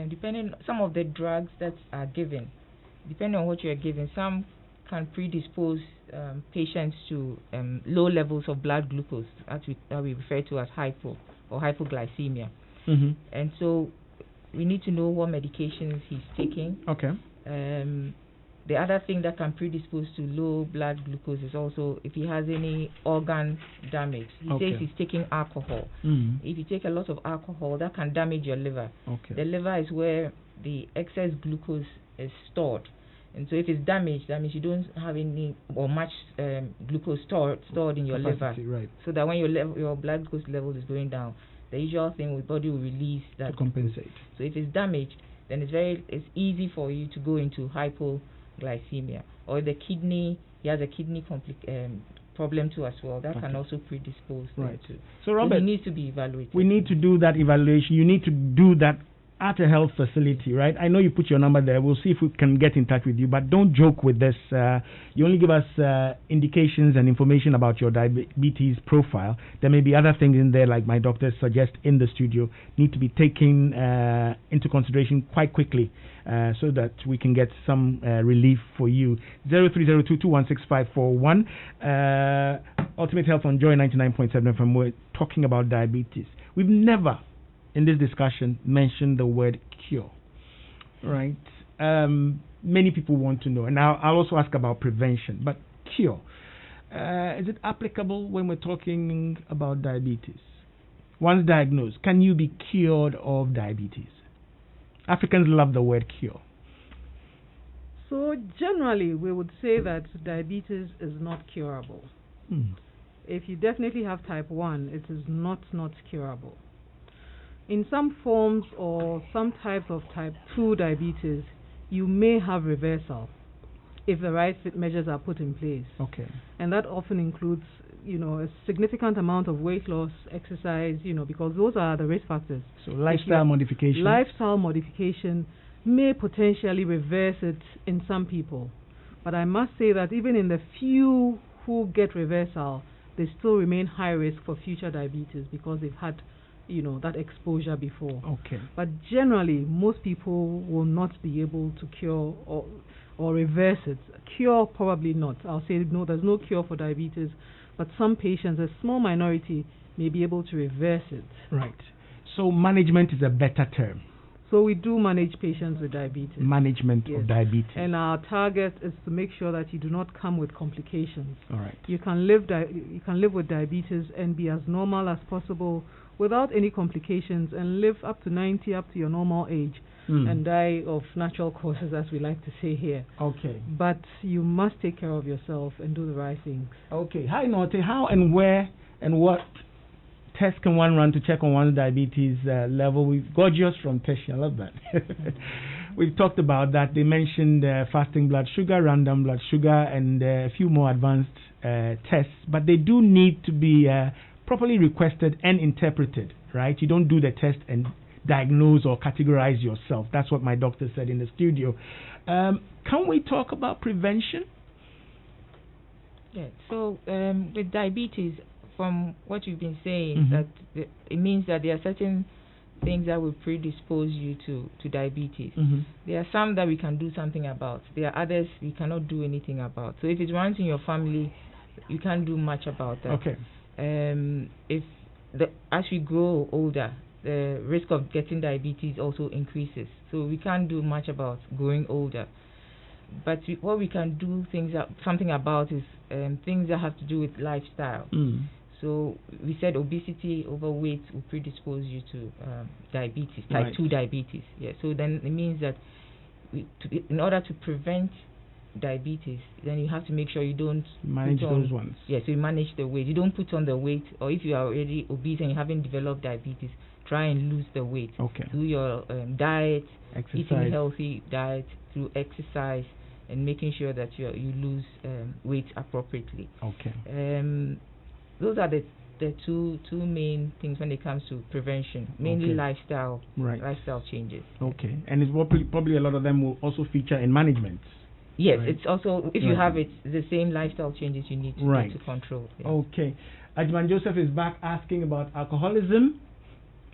depending on some of the drugs that are given, depending on what you are given, some can predispose patients to low levels of blood glucose, that we refer to as hypo or hypoglycemia. And so we need to know what medications he's taking. Okay. The other thing that can predispose to low blood glucose is also if he has any organ damage. He says he's taking alcohol. If you take a lot of alcohol, that can damage your liver. Okay. The liver is where the excess glucose is stored. And so if it's damaged, that means you don't have any or much glucose stored in your liver. Right. So that when your blood glucose level is going down, the usual thing the body will release that to compensate. So if it's damaged, then it's easy for you to go into hypoglycemia. Or the kidney, he has a kidney problem too as well. That can also predispose right. to. So Robert, he needs to be evaluated. We need to do that evaluation. You need to do that at a health facility, right? I know you put your number there. We'll see if we can get in touch with you, but don't joke with this. You only give us indications and information about your diabetes profile. There may be other things in there, like my doctors suggest in the studio, need to be taken into consideration quite quickly so that we can get some relief for you. 0302216541. Ultimate Health on Joy 99.7 FM. We're talking about diabetes. We've never in this discussion mentioned the word cure, right? Many people want to know, and I'll also ask about prevention, but cure, is it applicable when we're talking about diabetes? Once diagnosed, can you be cured of diabetes? Africans love the word cure. So generally, we would say that diabetes is not curable. If you definitely have type 1, it is not curable. In some forms or some types of type 2 diabetes, you may have reversal if the right measures are put in place. Okay. And that often includes, a significant amount of weight loss, exercise, because those are the risk factors. So lifestyle modification. Lifestyle modification may potentially reverse it in some people. But I must say that even in the few who get reversal, they still remain high risk for future diabetes because they've had that exposure before. Okay. But generally, most people will not be able to cure or reverse it. Cure, probably not. I'll say no, there's no cure for diabetes, but some patients, a small minority, may be able to reverse it. Right. So management is a better term. So we do manage patients with diabetes. Management of diabetes. And our target is to make sure that you do not come with complications. All right. You can live with diabetes and be as normal as possible without any complications and live up to 90, up to your normal age, and die of natural causes, as we like to say here. Okay. But you must take care of yourself and do the right things. Okay. Hi, Nortey. How and where and what tests can one run to check on one's diabetes level? We've gorgeous from Teshi. I love that. We've talked about that. They mentioned fasting blood sugar, random blood sugar, and a few more advanced tests. But they do need to be properly requested and interpreted, right? You don't do the test and diagnose or categorize yourself. That's what my doctor said in the studio. Can we talk about prevention? Yeah. So with diabetes, from what you've been saying, that it means that there are certain things that will predispose you to diabetes. There are some that we can do something about. There are others we cannot do anything about. So if it runs in your family, you can't do much about that. Okay. As we grow older, the risk of getting diabetes also increases. So we can't do much about growing older. But what we can do something about is things that have to do with lifestyle. So we said obesity, overweight will predispose you to diabetes, type 2 diabetes. Yeah. So then it means that in order to prevent diabetes, then you have to make sure you don't manage those ones. Yes, so you manage the weight. You don't put on the weight, or if you are already obese and you haven't developed diabetes, try and lose the weight. Okay. Through your diet, exercise. Eating healthy diet, through exercise, and making sure that you lose weight appropriately. Okay. Those are the two main things when it comes to prevention, mainly lifestyle changes. Okay, and it's probably a lot of them will also feature in management. Yes, it's also, if you have it, the same lifestyle changes you need to control. Yeah. Okay. Ajman Joseph is back asking about alcoholism.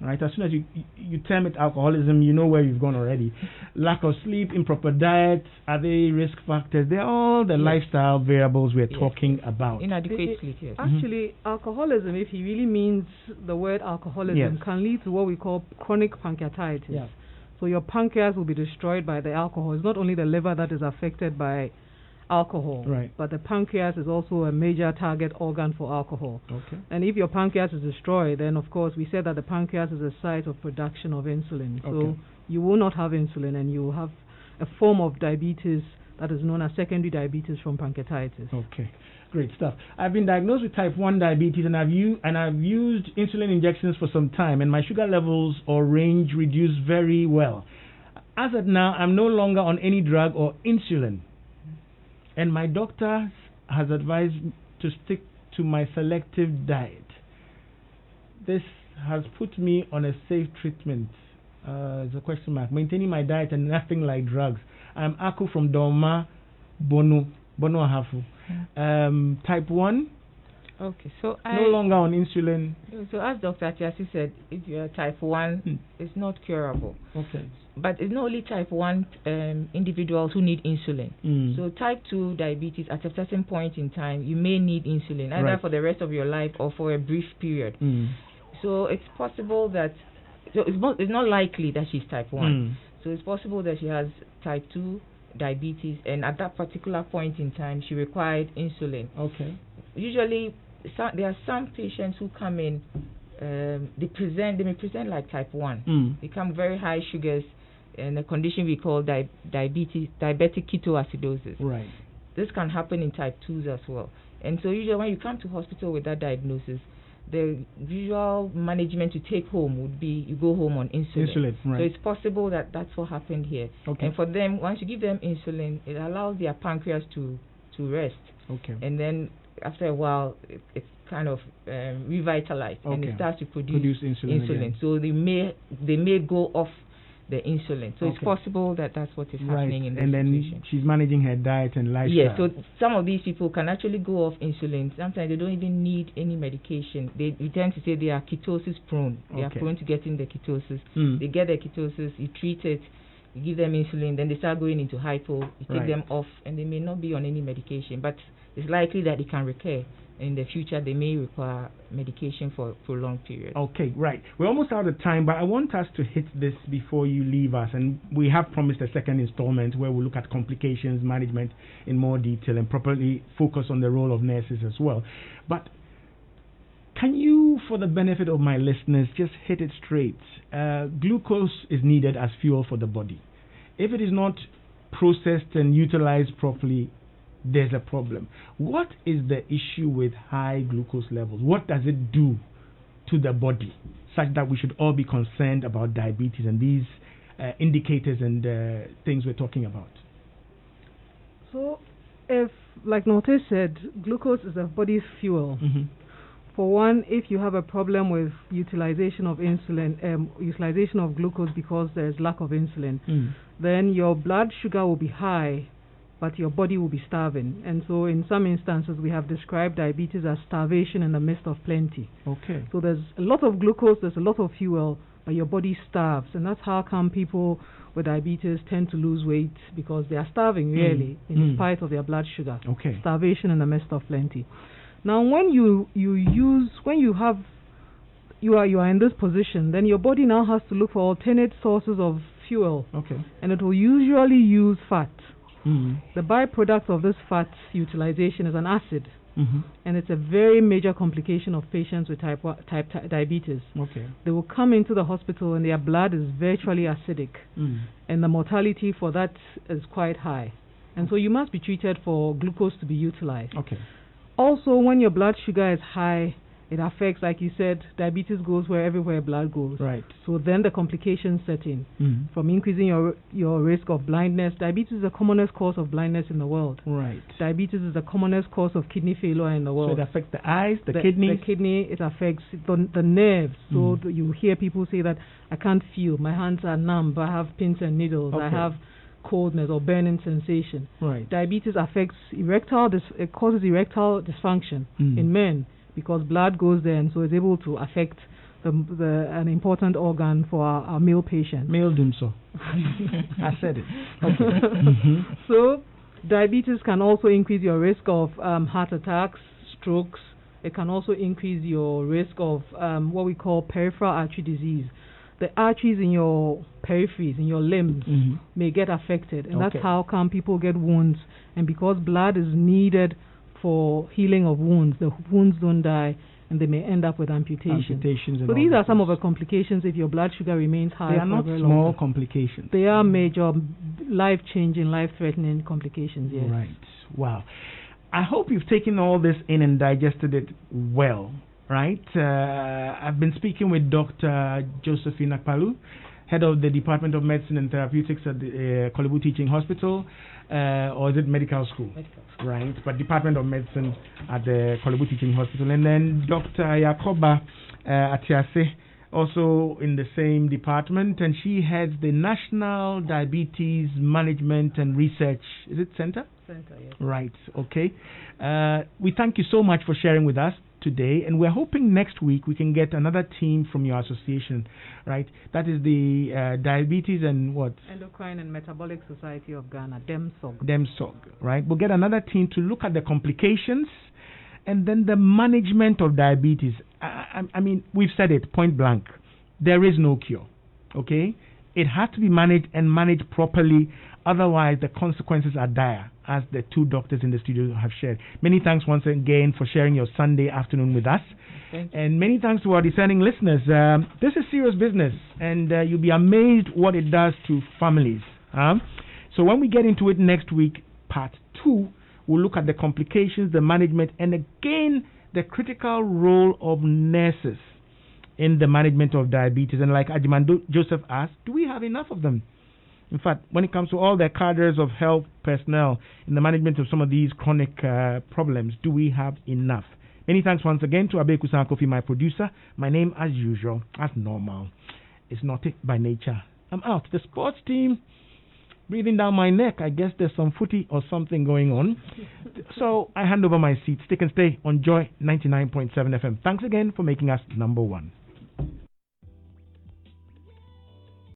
Right, as soon as you term it alcoholism, you know where you've gone already. Lack of sleep, improper diet, are they risk factors? They're all the lifestyle variables we're talking about. Inadequate sleep, yes. Actually, alcoholism, if he really means the word alcoholism, can lead to what we call chronic pancreatitis. Yeah. So your pancreas will be destroyed by the alcohol. It's not only the liver that is affected by alcohol, but the pancreas is also a major target organ for alcohol. Okay. And if your pancreas is destroyed, then of course we said that the pancreas is a site of production of insulin. So you will not have insulin, and you will have a form of diabetes that is known as secondary diabetes from pancreatitis. Okay, great stuff. I've been diagnosed with type 1 diabetes, and I've used insulin injections for some time, and my sugar levels or range reduced very well. As of now, I'm no longer on any drug or insulin. And my doctor has advised me to stick to my selective diet. This has put me on a safe treatment. It's a question mark. Maintaining my diet and nothing like drugs. I'm Aku from Doma, Bono Ahafu. Type 1, Okay, so no longer on insulin. So as Dr. Atiasi said, if you are type 1, it's not curable. Okay. But it's not only type 1 individuals who need insulin. So type 2 diabetes, at a certain point in time, you may need insulin, either for the rest of your life or for a brief period. So it's possible that, it's not likely that she's type 1. So it's possible that she has type 2 diabetes, and at that particular point in time, she required insulin. Okay. Usually, there are some patients who come in, they may present like type 1. They come very high sugars, and a condition we call diabetic ketoacidosis. Right. This can happen in type 2s as well. And so usually when you come to hospital with that diagnosis, the usual management to take home would be you go home on insulin. Right. So it's possible that that's what happened here. Okay. And for them, once you give them insulin, it allows their pancreas to rest. Okay. And then after a while, it's kind of revitalized, and it starts to produce insulin. So they may go off the insulin. So it's possible that that's what is happening in this situation. And then she's managing her diet and lifestyle. Yes, so some of these people can actually go off insulin. Sometimes they don't even need any medication. We tend to say they are ketosis prone. They are prone to getting the ketosis. They get the ketosis, you treat it, you give them insulin, then they start going into hypo, you take them off, and they may not be on any medication. But it's likely that it can recur. In the future, they may require medication for a prolonged period. Okay, right. We're almost out of time, but I want us to hit this before you leave us. And we have promised a second installment where we'll look at complications management in more detail and properly focus on the role of nurses as well. But can you, for the benefit of my listeners, just hit it straight? Glucose is needed as fuel for the body. If it is not processed and utilized properly, there's a problem. What is the issue with high glucose levels? What does it do to the body such that we should all be concerned about diabetes and these indicators and things we're talking about? So, if, like Nortey said, glucose is the body's fuel. For one, if you have a problem with utilization of insulin, utilization of glucose because there's lack of insulin, then your blood sugar will be high, but your body will be starving. And so in some instances, we have described diabetes as starvation in the midst of plenty. Okay. So there's a lot of glucose, there's a lot of fuel, but your body starves. And that's how come people with diabetes tend to lose weight, because they are starving really, in spite of their blood sugar. Okay. Starvation in the midst of plenty. Now, when you are in this position, then your body now has to look for alternate sources of fuel. Okay. And it will usually use fat. The byproduct of this fat utilization is an acid, and it's a very major complication of patients with type diabetes. Okay. They will come into the hospital and their blood is virtually acidic, and the mortality for that is quite high. And so you must be treated for glucose to be utilized. Okay. Also, when your blood sugar is high, it affects, like you said, diabetes goes everywhere blood goes. Right. So then the complications set in, from increasing your risk of blindness. Diabetes is the commonest cause of blindness in the world. Right. Diabetes is the commonest cause of kidney failure in the world. So it affects the eyes, the kidneys? The kidney, it affects the nerves. So you hear people say that, I can't feel, my hands are numb, I have pins and needles, I have coldness or burning sensation. Right. Diabetes affects it causes erectile dysfunction in men, because blood goes there, and so it's able to affect an important organ for our male patient. Male dumso. I said it. Okay. So diabetes can also increase your risk of heart attacks, strokes. It can also increase your risk of what we call peripheral artery disease. The arteries in your peripheries, in your limbs, may get affected, and that's how come people get wounds. And because blood is needed for healing of wounds, the wounds don't die, and they may end up with amputations. So these are some of the complications if your blood sugar remains high. They are not small complications. They are major, life-changing, life-threatening complications, yes. Right. Wow. I hope you've taken all this in and digested it well, right? I've been speaking with Dr. Josephine Akpalu, head of the Department of Medicine and Therapeutics at the Kolebu Teaching Hospital, or is it medical school? Medical. Right, but Department of Medicine at the Kolebu Teaching Hospital. And then Dr. Yakoba Atiase also in the same department, and she heads the National Diabetes Management and Research. Is it Center? Center, yes. Right. Okay. We thank you so much for sharing with us today, and we're hoping next week we can get another team from your association, right? That is the Diabetes and what? Endocrine and Metabolic Society of Ghana, DEMSOG. DEMSOG, right? We'll get another team to look at the complications and then the management of diabetes. I mean, we've said it point blank. There is no cure, okay? It has to be managed and managed properly. Otherwise, the consequences are dire, as the two doctors in the studio have shared. Many thanks once again for sharing your Sunday afternoon with us. Thank you. And many thanks to our discerning listeners. This is serious business, and you'll be amazed what it does to families. So when we get into it next week, part 2, we'll look at the complications, the management, and again, the critical role of nurses in the management of diabetes. And like Ajimando Joseph asked, do we have enough of them? In fact, when it comes to all the cadres of health personnel in the management of some of these chronic problems, do we have enough? Many thanks once again to Abe Kusan-Kofi, my producer. My name, as usual, as normal, is Nortey by nature. I'm out. The sports team, breathing down my neck. I guess there's some footy or something going on. So I hand over my seat. Stick and stay on Joy 99.7 FM. Thanks again for making us number one.